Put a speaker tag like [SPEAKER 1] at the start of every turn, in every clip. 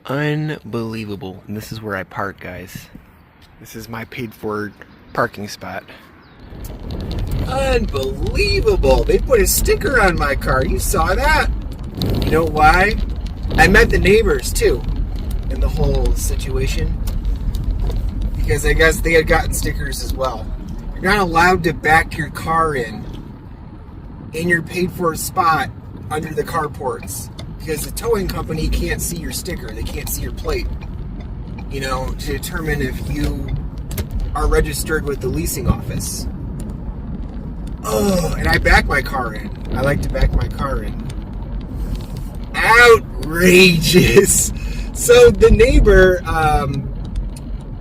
[SPEAKER 1] Unbelievable. And this is where I park, guys. This is my paid for parking spot. Unbelievable. They put a sticker on my car. You saw that? You know why? I met the neighbors too in the whole situation. Because I guess they had gotten stickers as well. You're not allowed to back your car in your paid for spot under the carports. Because the towing company can't see your sticker. They can't see your plate. You know, to determine if you are registered with the leasing office. Oh, and I back my car in. I like to back my car in. Outrageous. So the neighbor,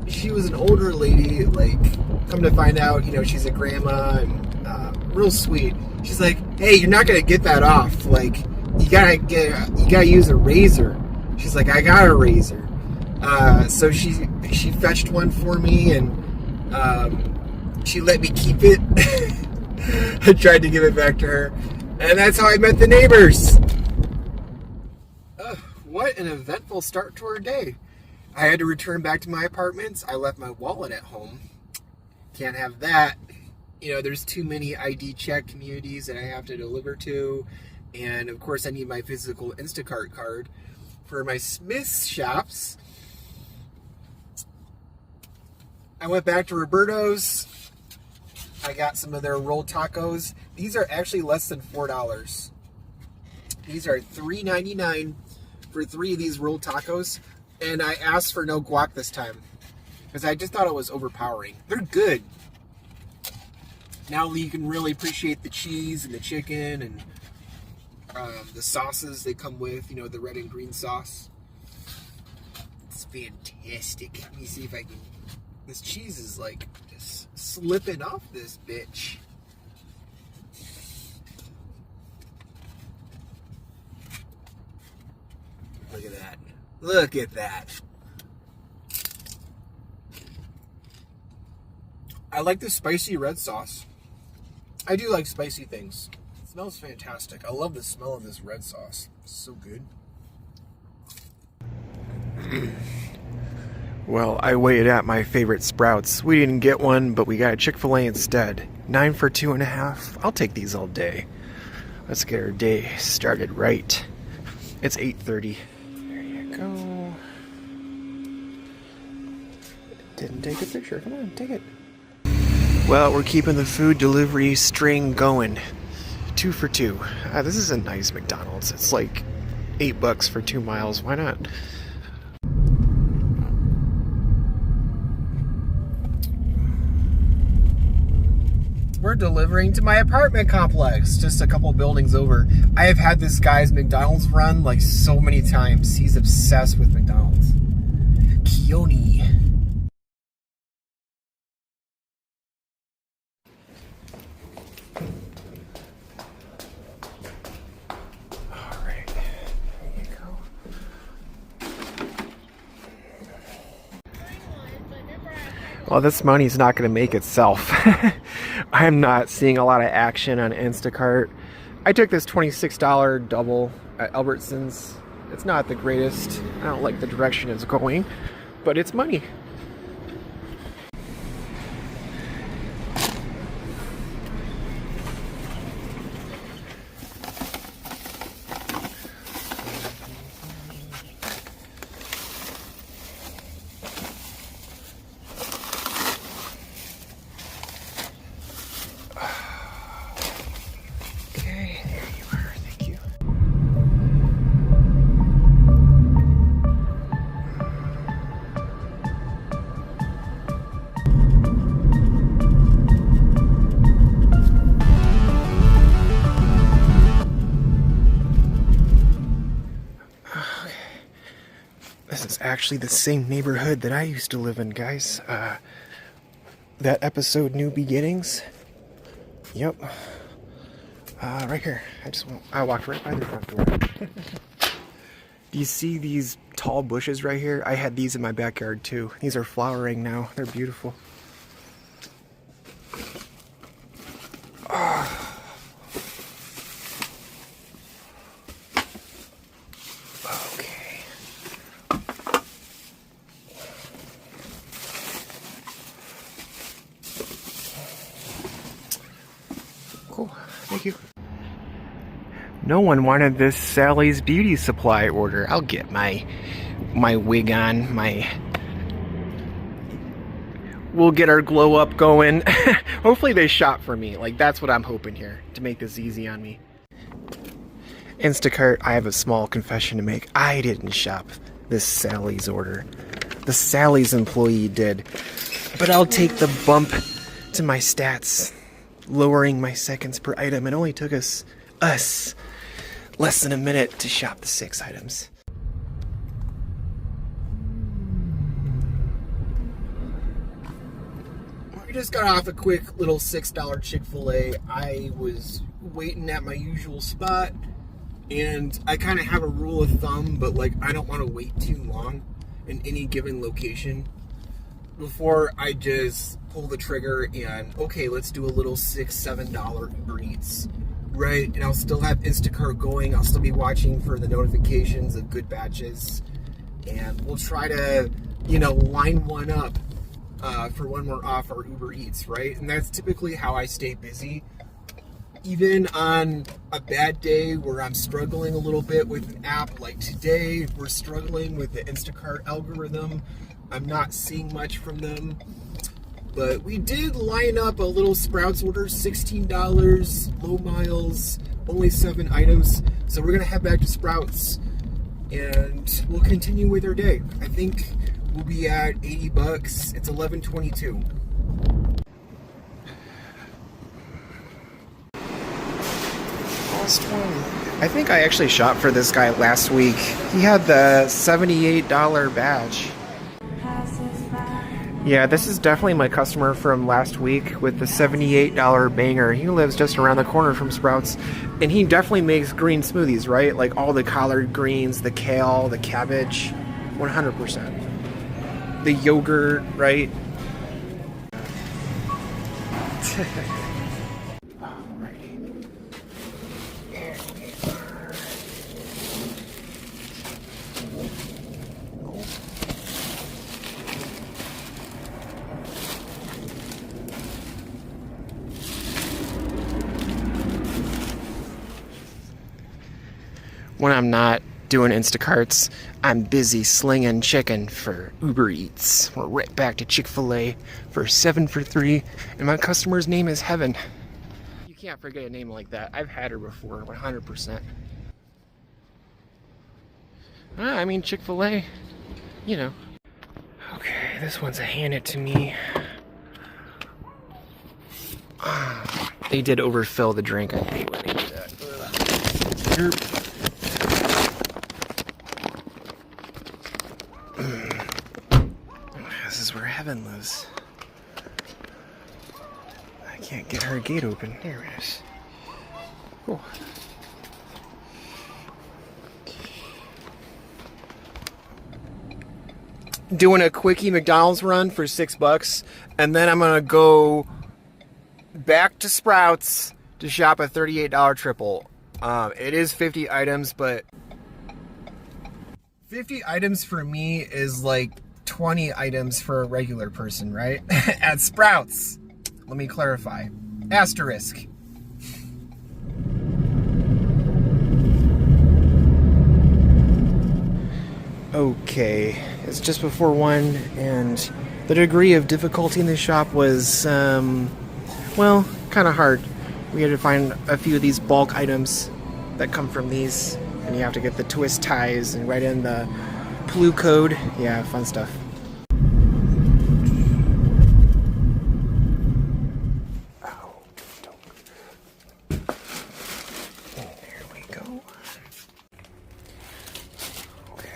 [SPEAKER 1] she was an older lady, like, come to find out, you know, she's a grandma and real sweet. She's like, hey, you're not going to get that off. Like, you gotta use a razor. She's like, I got a razor. So she fetched one for me, and she let me keep it. I tried to give it back to her, and that's how I met the neighbors. What an eventful start to our day. I had to return back to my apartments. I left my wallet at home. Can't have that. You know, there's too many ID check communities that I have to deliver to. And of course I need my physical Instacart card for my Smith's shops. I went back to Roberto's. I got some of their rolled tacos. These are actually less than $4. These are $3.99 for 3 of these rolled tacos. And I asked for no guac this time because I just thought it was overpowering. They're good. Now you can really appreciate the cheese and the chicken and the sauces they come with, you know, the red and green sauce. It's fantastic. Let me see if I can... This cheese is like just slipping off this bitch. Look at that. Look at that. I like the spicy red sauce. I do like spicy things. It smells fantastic. I love the smell of this red sauce. It's so good. Well, I waited at my favorite Sprouts. We didn't get one, but we got a Chick-fil-A instead. 9 for $2.50. I'll take these all day. Let's get our day started right. It's 8:30. There you go. Didn't take a picture. Come on, take it. Well, we're keeping the food delivery string going. 2 for $2. This is a nice McDonald's. It's like $8 for 2 miles. Why not? We're delivering to my apartment complex, just a couple buildings over. I have had this guy's McDonald's run like so many times. He's obsessed with McDonald's. Keone. Well, this money's not going to make itself. I'm not seeing a lot of action on Instacart. I took this $26 double at Albertsons. It's not the greatest. I don't like the direction it's going, but it's money. This is actually the same neighborhood that I used to live in, guys. That episode, New Beginnings. Yep. Right here. I walked right by the front door. Do you see these tall bushes right here? I had these in my backyard too. These are flowering now. They're beautiful. Okay. Cool. Thank you. No one wanted this Sally's Beauty Supply order. I'll get my wig on. We'll get our glow up going. Hopefully they shop for me. Like, that's what I'm hoping here, to make this easy on me. Instacart, I have a small confession to make. I didn't shop this Sally's order. The Sally's employee did. But I'll take the bump to my stats, lowering my seconds per item. It only took us less than a minute to shop the 6 items. We just got off a quick little $6 Chick-fil-A. I was waiting at my usual spot, and I kind of have a rule of thumb, but like I don't want to wait too long in any given location before I just pull the trigger and, okay, let's do a little $6-7 Uber Eats, right? And I'll still have Instacart going. I'll still be watching for the notifications of good batches, and we'll try to, line one up for when we're off our Uber Eats, right? And that's typically how I stay busy. Even on a bad day where I'm struggling a little bit with an app, like today, we're struggling with the Instacart algorithm. I'm not seeing much from them. But we did line up a little Sprouts order, $16, low miles, only 7 items. So we're gonna head back to Sprouts and we'll continue with our day. I think we'll be at $80. It's 11:22. I think I actually shopped for this guy last week. He had the $78 badge. Yeah, this is definitely my customer from last week with the $78 banger. He lives just around the corner from Sprouts, and he definitely makes green smoothies, right? Like all the collard greens, the kale, the cabbage, 100%. The yogurt, right? When I'm not doing Instacarts, I'm busy slinging chicken for Uber Eats. We're right back to Chick-fil-A for 7 for 3, and my customer's name is Heaven. You can't forget a name like that. I've had her before, 100%. I mean, Chick-fil-A, Okay, this one's a hand it to me. They did overfill the drink. I hate when they do that. This is where Heaven lives. I can't get her gate open. There it is. Cool. Doing a quickie McDonald's run for $6, and then I'm gonna go back to Sprouts to shop a $38 triple. It is 50 items, but 50 items for me is like 20 items for a regular person, right? At Sprouts, let me clarify. Asterisk. Okay, it's just before 1, and the degree of difficulty in the shop was, well, kind of hard. We had to find a few of these bulk items that come from these, and you have to get the twist ties and write in the PLU code. Yeah, fun stuff. There we go. Okay.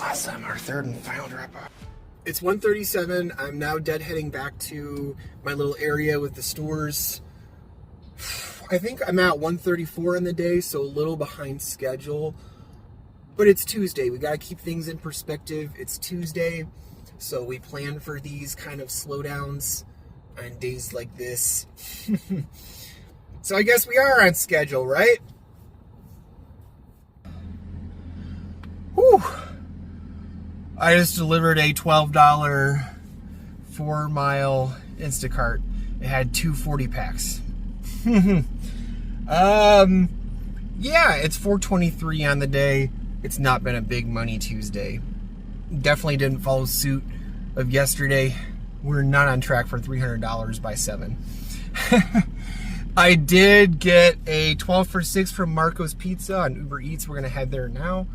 [SPEAKER 1] Awesome, our third and final drop off. It's 1:37. I'm now deadheading back to my little area with the stores. I think I'm at 1:34 in the day, so a little behind schedule. But it's Tuesday. We got to keep things in perspective. It's Tuesday, so we plan for these kind of slowdowns. on days like this. So I guess we are on schedule, right? Whew. I just delivered a $12 4-mile Instacart. It had 2 40-packs. Yeah, it's 4:23 on the day. It's not been a big money Tuesday. Definitely didn't follow suit of yesterday. We're not on track for $300 by 7. I did get a 12 for 6 from Marco's Pizza on Uber Eats. We're gonna head there now.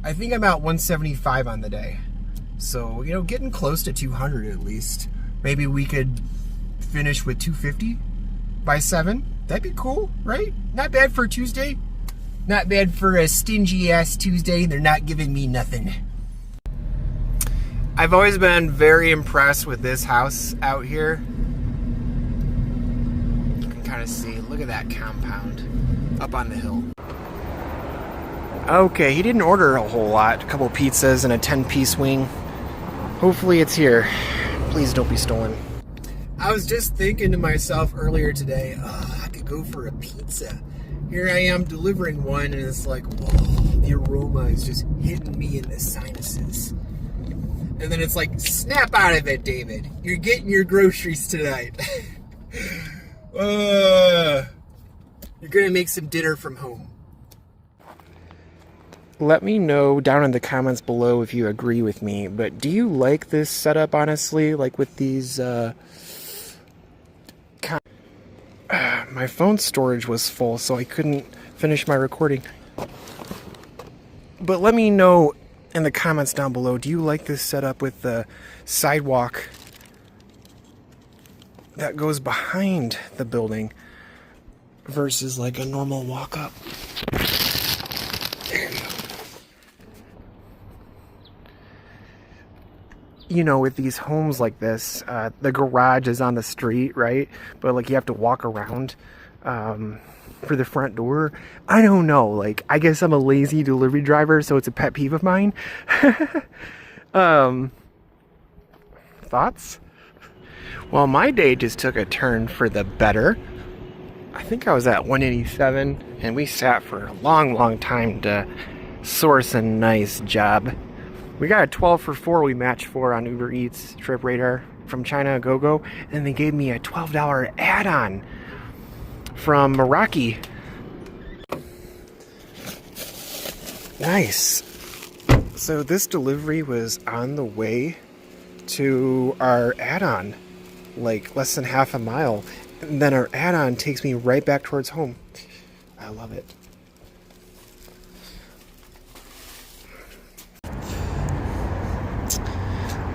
[SPEAKER 1] I think I'm at 175 on the day. So, you know, getting close to 200 at least. Maybe we could finish with 250 by 7. That'd be cool, right? Not bad for a Tuesday. Not bad for a stingy ass Tuesday. They're not giving me nothing. I've always been very impressed with this house out here. You can kind of see, look at that compound up on the hill. Okay, he didn't order a whole lot. A couple pizzas and a 10-piece wing. Hopefully it's here. Please don't be stolen. I was just thinking to myself earlier today, I could go for a pizza. Here I am delivering one, and it's like, whoa, the aroma is just hitting me in the sinuses. And then it's like, snap out of it, David. You're getting your groceries tonight. You're gonna make some dinner from home. Let me know down in the comments below if you agree with me, but do you like this setup, honestly? Like with these, my phone storage was full, so I couldn't finish my recording. But let me know in the comments down below, do you like this setup with the sidewalk that goes behind the building versus like a normal walk up? There you go. You know, with these homes like this, the garage is on the street, right? But like you have to walk around for the front door. I don't know, like I guess I'm a lazy delivery driver, so it's a pet peeve of mine. Thoughts? Well, my day just took a turn for the better. I think I was at 187, and we sat for a long time to source a nice job. We got a 12 for 4 we matched for on Uber Eats Trip Radar from China GoGo, and they gave me a $12 add-on from Meraki. Nice. So this delivery was on the way to our add-on, like less than half a mile, and then our add-on takes me right back towards home. I love it.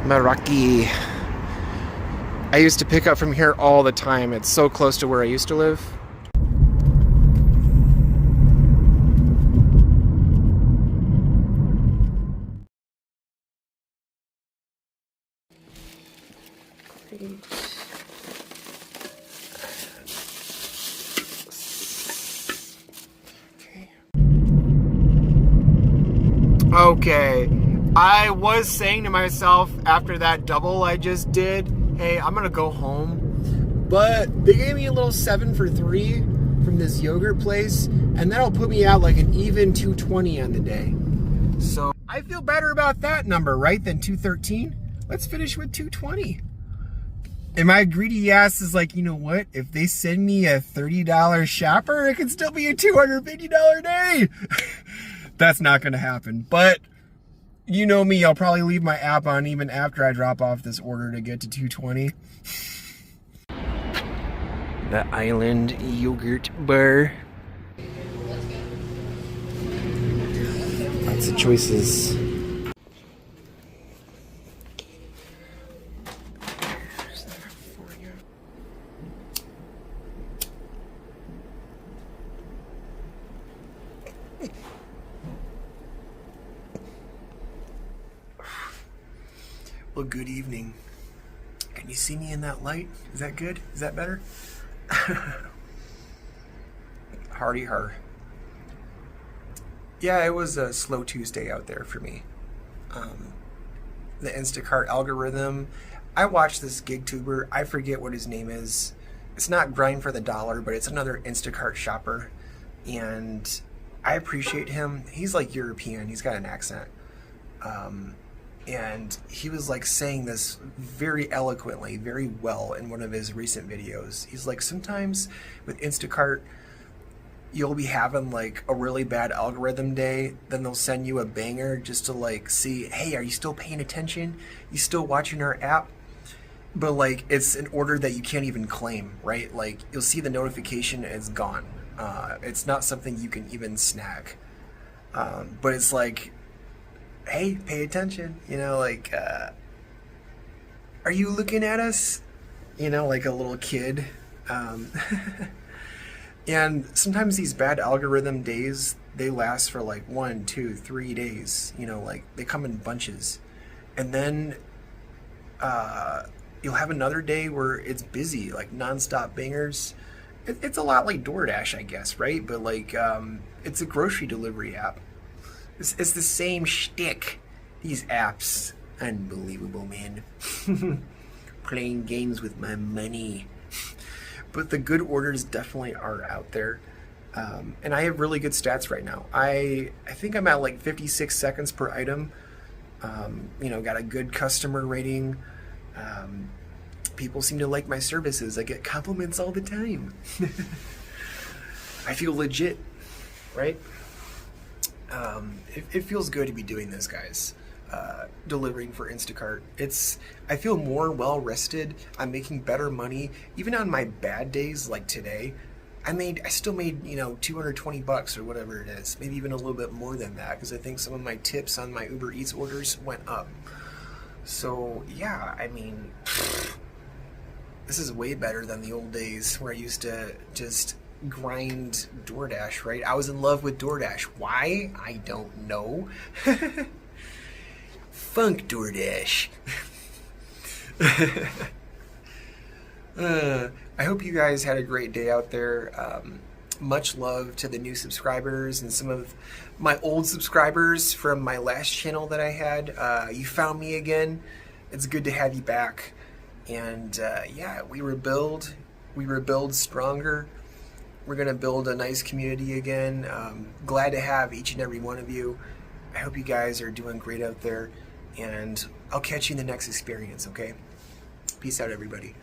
[SPEAKER 1] Meraki. I used to pick up from here all the time. It's so close to where I used to live. Okay. I was saying to myself after that double I just did, hey, I'm gonna go home. But they gave me a little 7 for 3 from this yogurt place, and that'll put me out like an even 220 on the day. So I feel better about that number, right, than 213. Let's finish with 220. And my greedy ass is like, you know what? If they send me a $30 shopper, it could still be a $250 day. That's not gonna happen, but you know me, I'll probably leave my app on even after I drop off this order to get to 220. The Island Yogurt Bar. Lots of choices. Well, good evening. Can you see me in that light? Is that good? Is that better? Hardy har. Yeah, it was a slow Tuesday out there for me. The Instacart algorithm, I watched this gig tuber. I forget what his name is. It's not Grind for the Dollar, but it's another Instacart shopper. And I appreciate him. He's like European. He's got an accent. And he was like saying this very eloquently, very well in one of his recent videos. He's like, sometimes with Instacart, you'll be having like a really bad algorithm day, then they'll send you a banger just to like see, hey, are you still paying attention? You still watching our app? But like it's an order that you can't even claim, right? Like you'll see the notification and it's gone. It's not something you can even snag. But it's like, hey, pay attention, you know, like are you looking at us? You know, like a little kid. And sometimes these bad algorithm days, they last for like 1, 2, 3 days. You know, like they come in bunches. And then you'll have another day where it's busy, like nonstop bangers. It's a lot like DoorDash, I guess, right? But like it's a grocery delivery app. It's the same shtick. These apps. Unbelievable, man. Playing games with my money. But the good orders definitely are out there. And I have really good stats right now. I think I'm at like 56 seconds per item. You know, got a good customer rating. People seem to like my services. I get compliments all the time. I feel legit, right? It feels good to be doing this, guys. Delivering for Instacart. I feel more well rested. I'm making better money. Even on my bad days like today, I still made, you know, $220 or whatever it is. Maybe even a little bit more than that, because I think some of my tips on my Uber Eats orders went up. So yeah, I mean, this is way better than the old days where I used to just grind DoorDash, right? I was in love with DoorDash. Why? I don't know. Funk DoorDash. I hope you guys had a great day out there. Much love to the new subscribers and some of my old subscribers from my last channel that I had. You found me again. It's good to have you back. And yeah, we rebuild stronger. We're going to build a nice community again. Glad to have each and every one of you. I hope you guys are doing great out there. And I'll catch you in the next experience, okay? Peace out, everybody.